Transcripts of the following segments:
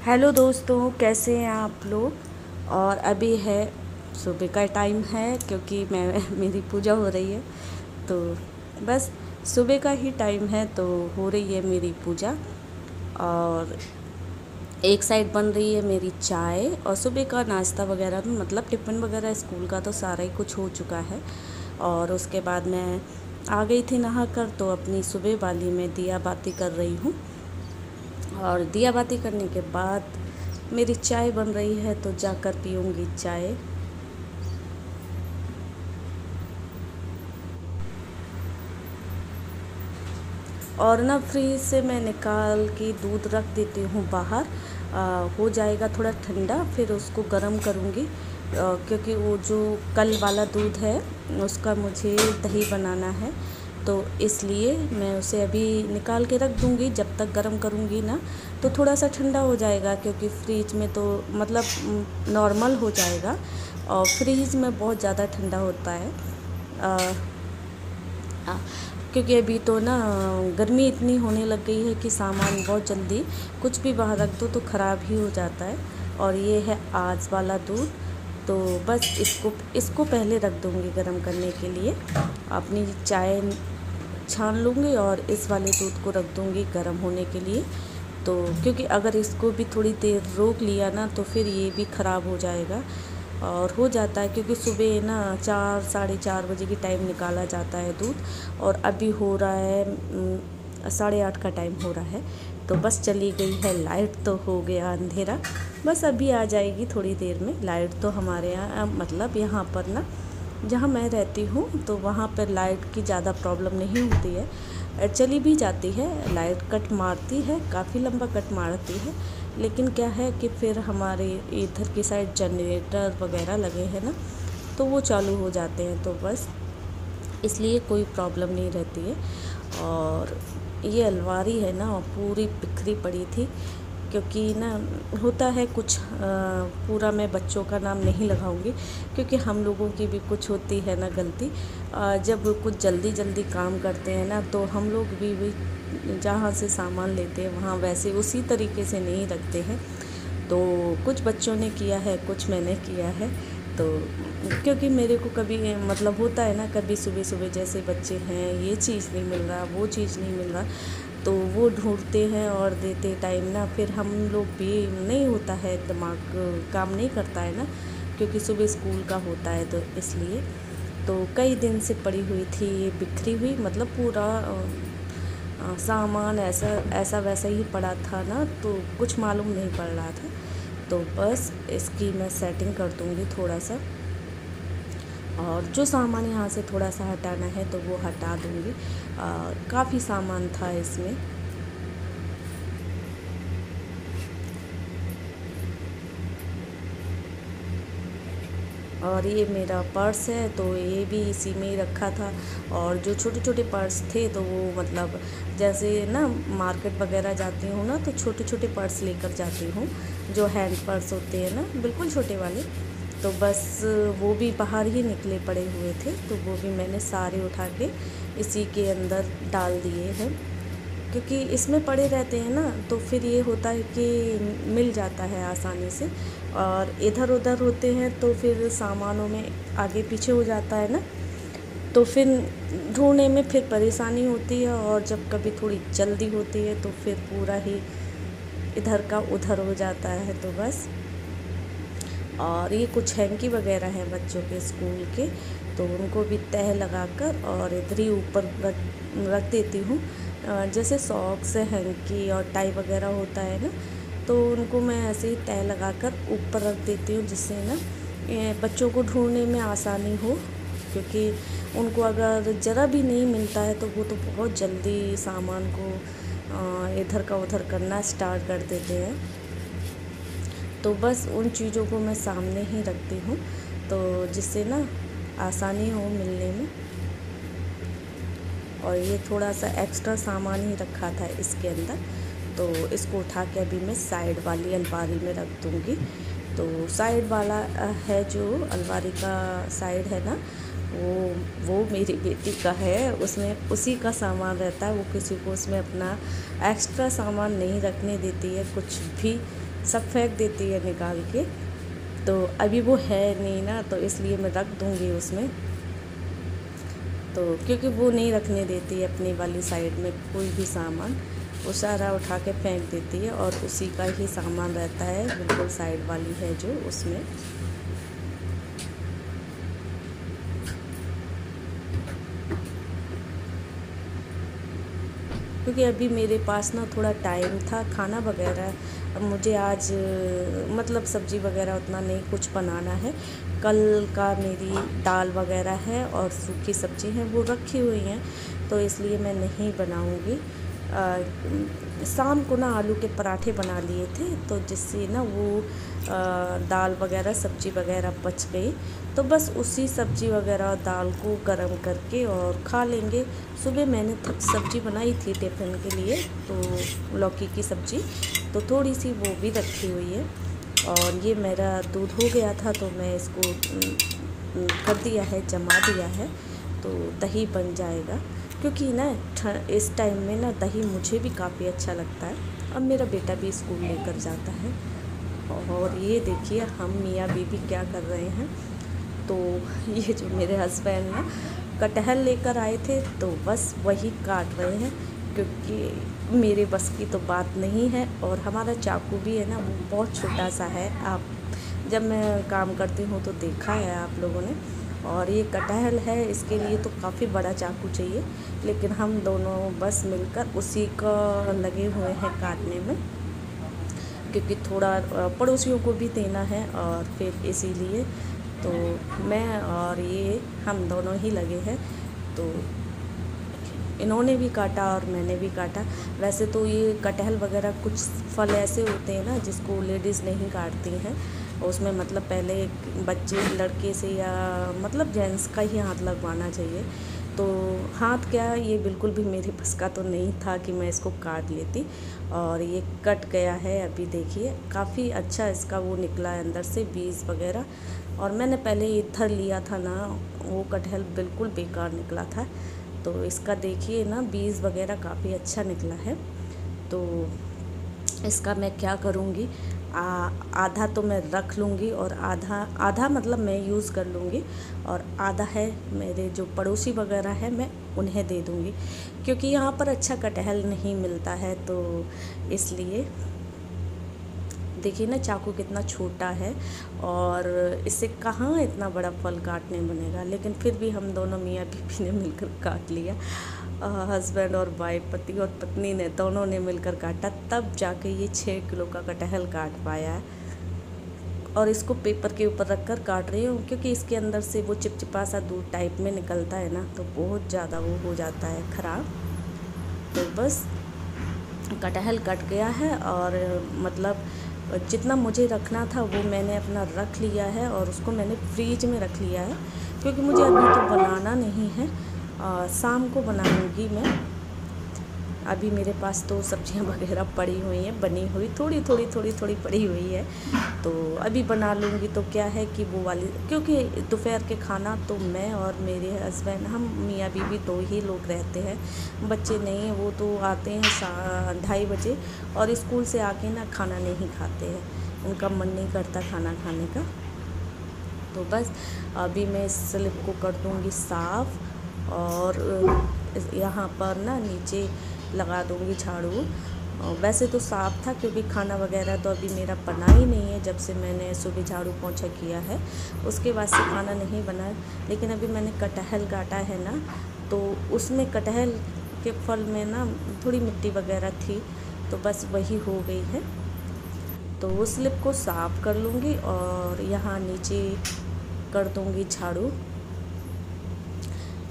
Hello दोस्तों, कैसे हैं आप लोग। और अभी है सुबह का टाइम है क्योंकि मैं मेरी पूजा हो रही है। तो बस सुबह का ही टाइम है तो हो रही है मेरी पूजा। और एक साइड बन रही है मेरी चाय और सुबह का नाश्ता वगैरह, मतलब टिफ़िन वगैरह स्कूल का तो सारा ही कुछ हो चुका है। और उसके बाद मैं आ गई थी नहा कर, तो अपनी सुबह वाली में दिया बाती कर रही हूँ। और दिया बाती करने के बाद मेरी चाय बन रही है तो जाकर पीऊँगी चाय। और ना फ्रीज से मैं निकाल के दूध रख देती हूँ बाहर। हो जाएगा थोड़ा ठंडा, फिर उसको गर्म करूँगी। क्योंकि वो जो कल वाला दूध है उसका मुझे दही बनाना है, तो इसलिए मैं उसे अभी निकाल के रख दूँगी। जब तक गर्म करूँगी ना तो थोड़ा सा ठंडा हो जाएगा, क्योंकि फ्रीज में तो मतलब नॉर्मल हो जाएगा और फ्रीज में बहुत ज़्यादा ठंडा होता है। हाँ, क्योंकि अभी तो ना गर्मी इतनी होने लग गई है कि सामान बहुत जल्दी कुछ भी बाहर रख दो तो ख़राब ही हो जाता है। और ये है आज वाला दूध, तो बस इसको पहले रख दूँगी गर्म करने के लिए। अपनी चाय छान लूँगी और इस वाले दूध को रख दूँगी गर्म होने के लिए। तो क्योंकि अगर इसको भी थोड़ी देर रोक लिया ना तो फिर ये भी ख़राब हो जाएगा और हो जाता है, क्योंकि सुबह ना 4 साढ़े 4 बजे की टाइम निकाला जाता है दूध और अभी हो रहा है 8:30 का टाइम हो रहा है। तो बस चली गई है लाइट, तो हो गया अंधेरा। बस अभी आ जाएगी थोड़ी देर में लाइट। तो हमारे यहाँ मतलब यहाँ पर ना जहाँ मैं रहती हूँ तो वहाँ पर लाइट की ज़्यादा प्रॉब्लम नहीं होती है। चली भी जाती है, लाइट कट मारती है, काफ़ी लंबा कट मारती है, लेकिन क्या है कि फिर हमारे इधर की साइड जनरेटर वगैरह लगे हैं ना, तो वो चालू हो जाते हैं, तो बस इसलिए कोई प्रॉब्लम नहीं रहती है। और ये अलमारी है ना पूरी बिखरी पड़ी थी, क्योंकि ना होता है कुछ पूरा मैं बच्चों का नाम नहीं लगाऊंगी, क्योंकि हम लोगों की भी कुछ होती है ना गलती। जब कुछ जल्दी जल्दी काम करते हैं ना तो हम लोग भी जहाँ से सामान लेते हैं वहाँ वैसे उसी तरीके से नहीं रखते हैं। तो कुछ बच्चों ने किया है, कुछ मैंने किया है। तो क्योंकि मेरे को कभी मतलब होता है ना, कभी सुबह सुबह जैसे बच्चे हैं ये चीज़ नहीं मिल रहा, वो चीज़ नहीं मिल रहा, तो वो ढूंढते हैं और देते टाइम ना फिर हम लोग भी नहीं होता है, दिमाग काम नहीं करता है ना, क्योंकि सुबह स्कूल का होता है, तो इसलिए तो कई दिन से पड़ी हुई थी ये बिखरी हुई, मतलब पूरा सामान ऐसा ऐसा वैसा ही पड़ा था ना, तो कुछ मालूम नहीं पड़ रहा था। तो बस इसकी मैं सेटिंग कर दूँगी थोड़ा सा, और जो सामान यहाँ से थोड़ा सा हटाना है तो वो हटा दूँगी। काफ़ी सामान था इसमें। और ये मेरा पर्स है तो ये भी इसी में ही रखा था। और जो छोटे छोटे पर्स थे तो वो मतलब जैसे ना मार्केट वगैरह जाती हूँ ना तो छोटे छोटे पर्स लेकर जाती हूँ, जो हैंड पर्स होते हैं ना बिल्कुल छोटे वाले। तो बस वो भी बाहर ही निकले पड़े हुए थे, तो वो भी मैंने सारे उठा के इसी के अंदर डाल दिए हैं, क्योंकि इसमें पड़े रहते हैं ना तो फिर ये होता है कि मिल जाता है आसानी से। और इधर उधर होते हैं तो फिर सामानों में आगे पीछे हो जाता है ना, तो फिर ढूंढने में फिर परेशानी होती है, और जब कभी थोड़ी जल्दी होती है तो फिर पूरा ही इधर का उधर हो जाता है। तो बस, और ये कुछ हैंकी वगैरह हैं बच्चों के स्कूल के, तो उनको भी तह लगाकर और इधर ही ऊपर रख देती हूँ। जैसे सॉक्स हैंकी और टाई वगैरह होता है ना, तो उनको मैं ऐसे ही तह लगाकर ऊपर रख देती हूँ, जिससे ना बच्चों को ढूंढने में आसानी हो। क्योंकि उनको अगर ज़रा भी नहीं मिलता है तो वो तो बहुत जल्दी सामान को इधर का उधर करना स्टार्ट कर देते हैं। तो बस उन चीज़ों को मैं सामने ही रखती हूँ, तो जिससे ना आसानी हो मिलने में। और ये थोड़ा सा एक्स्ट्रा सामान ही रखा था इसके अंदर, तो इसको उठा के अभी मैं साइड वाली अलमारी में रख दूँगी। तो साइड वाला है जो अलमारी का साइड है ना, वो मेरी बेटी का है, उसमें उसी का सामान रहता है। वो किसी को उसमें अपना एक्स्ट्रा सामान नहीं रखने देती है कुछ भी, सब फेंक देती है निकाल के। तो अभी वो है नहीं ना, तो इसलिए मैं रख दूँगी उसमें। तो क्योंकि वो नहीं रखने देती है अपनी वाली साइड में कोई भी सामान, वो सारा उठा के फेंक देती है और उसी का ही सामान रहता है बिल्कुल साइड वाली है जो उसमें। क्योंकि अभी मेरे पास ना थोड़ा टाइम था खाना वगैरह, अब मुझे आज मतलब सब्ज़ी वगैरह उतना नहीं कुछ बनाना है। कल का मेरी दाल वगैरह है और सूखी सब्ज़ी है वो रखी हुई हैं, तो इसलिए मैं नहीं बनाऊँगी। शाम को ना आलू के पराठे बना लिए थे, तो जिससे ना वो दाल वगैरह सब्ज़ी वगैरह बच गई, तो बस उसी सब्ज़ी वगैरह दाल को गरम करके और खा लेंगे। सुबह मैंने सब्ज़ी बनाई थी टिफ़िन के लिए, तो लौकी की सब्ज़ी, तो थोड़ी सी वो भी रखी हुई है। और ये मेरा दूध हो गया था, तो मैं इसको कर दिया है, जमा दिया है, तो दही बन जाएगा। क्योंकि ना इस टाइम में ना दही मुझे भी काफ़ी अच्छा लगता है। अब मेरा बेटा भी स्कूल लेकर जाता है। और ये देखिए हम मियाँ बीवी क्या कर रहे हैं। तो ये जो मेरे हस्बैंड ना कटहल लेकर आए थे, तो बस वही काट रहे हैं, क्योंकि मेरे बस की तो बात नहीं है। और हमारा चाकू भी है ना वो बहुत छोटा सा है, आप जब मैं काम करती हूँ तो देखा है आप लोगों ने। और ये कटहल है, इसके लिए तो काफ़ी बड़ा चाकू चाहिए, लेकिन हम दोनों बस मिलकर उसी का लगे हुए हैं काटने में, क्योंकि थोड़ा पड़ोसियों को भी देना है, और फिर इसीलिए तो मैं और ये हम दोनों ही लगे हैं। तो इन्होंने भी काटा और मैंने भी काटा। वैसे तो ये कटहल वगैरह कुछ फल ऐसे होते हैं ना जिसको लेडीज़ नहीं काटती हैं, उसमें मतलब पहले बच्चे लड़के से या मतलब जेंट्स का ही हाथ लगवाना चाहिए। तो हाथ क्या, ये बिल्कुल भी मेरे बस का तो नहीं था कि मैं इसको काट लेती। और ये कट गया है, अभी देखिए काफ़ी अच्छा इसका वो निकला है अंदर से बीज वगैरह। और मैंने पहले इधर लिया था ना, वो कटहल बिल्कुल बेकार निकला था। तो इसका देखिए ना बीज वगैरह काफ़ी अच्छा निकला है। तो इसका मैं क्या करूँगी, आधा तो मैं रख लूँगी और आधा मतलब मैं यूज़ कर लूँगी, और आधा है मेरे जो पड़ोसी वगैरह है मैं उन्हें दे दूँगी, क्योंकि यहाँ पर अच्छा कटहल नहीं मिलता है। तो इसलिए देखिए ना चाकू कितना छोटा है, और इससे कहाँ इतना बड़ा फल काटने बनेगा, लेकिन फिर भी हम दोनों मियाँ बीवी ने मिलकर काट लिया। हस्बैंड और वाइफ, पति और पत्नी ने दोनों ने मिलकर काटा, तब जाके ये 6 किलो का कटहल काट पाया है। और इसको पेपर के ऊपर रख कर काट रही हूँ, क्योंकि इसके अंदर से वो चिपचिपा सा दूध टाइप में निकलता है ना, तो बहुत ज़्यादा वो हो जाता है ख़राब। तो बस कटहल कट गया है, और मतलब जितना मुझे रखना था वो मैंने अपना रख लिया है, और उसको मैंने फ्रीज में रख लिया है, क्योंकि मुझे अभी तो बनाना नहीं है, शाम को बनाऊंगी मैं। अभी मेरे पास तो सब्जियां वगैरह पड़ी हुई हैं, बनी हुई थोड़ी पड़ी हुई है, तो अभी बना लूँगी। तो क्या है कि वो वाली, क्योंकि दोपहर के खाना तो मैं और मेरे हस्बैंड, हम मियाँ बीवी 2 ही लोग रहते हैं, बच्चे नहीं हैं, वो तो आते हैं 2:30 बजे, और स्कूल से आके ना खाना नहीं खाते हैं, उनका मन नहीं करता खाना खाने का। तो बस अभी मैं इस स्लिप को कर दूँगी साफ़, और यहाँ पर ना नीचे लगा दूँगी झाड़ू। वैसे तो साफ़ था, क्योंकि खाना वगैरह तो अभी मेरा बना ही नहीं है, जब से मैंने सुबह झाड़ू पोंछा किया है उसके बाद से खाना नहीं बना है। लेकिन अभी मैंने कटहल काटा है ना, तो उसमें कटहल के फल में ना थोड़ी मिट्टी वगैरह थी, तो बस वही हो गई है। तो उस स्लिप को साफ़ कर लूँगी, और यहाँ नीचे कर दूँगी झाड़ू।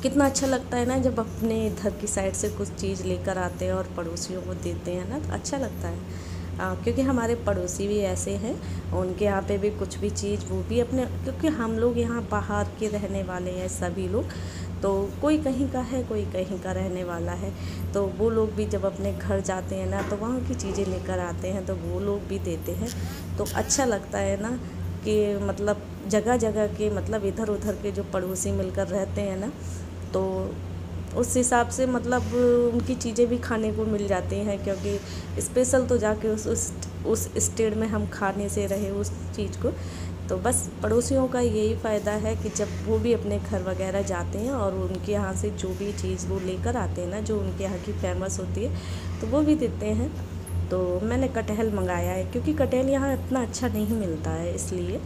कितना अच्छा लगता है ना जब अपने इधर की साइड से कुछ चीज़ लेकर आते हैं और पड़ोसियों को देते हैं ना, तो अच्छा लगता है। क्योंकि हमारे पड़ोसी भी ऐसे हैं, उनके यहाँ पे भी कुछ भी चीज़ वो भी अपने, क्योंकि हम लोग यहाँ बाहर के रहने वाले हैं सभी लोग, तो कोई कहीं का है कोई कहीं का रहने वाला है, तो वो लोग भी जब अपने घर जाते हैं ना, तो वहाँ की चीज़ें लेकर आते हैं, तो वो लोग भी देते हैं। तो अच्छा लगता है ना कि मतलब जगह जगह के, मतलब इधर उधर के जो पड़ोसी मिलकर रहते हैं ना, तो उस हिसाब से मतलब उनकी चीज़ें भी खाने को मिल जाती हैं, क्योंकि स्पेशल तो जाके उस स्टेट में हम खाने से रहे उस चीज़ को। तो बस पड़ोसियों का यही फ़ायदा है कि जब वो भी अपने घर वगैरह जाते हैं और उनके यहाँ से जो भी चीज़ वो लेकर आते हैं ना, जो उनके यहाँ की फ़ेमस होती है, तो वो भी देते हैं। तो मैंने कटहल मंगाया है, क्योंकि कटहल यहाँ इतना अच्छा नहीं मिलता है, इसलिए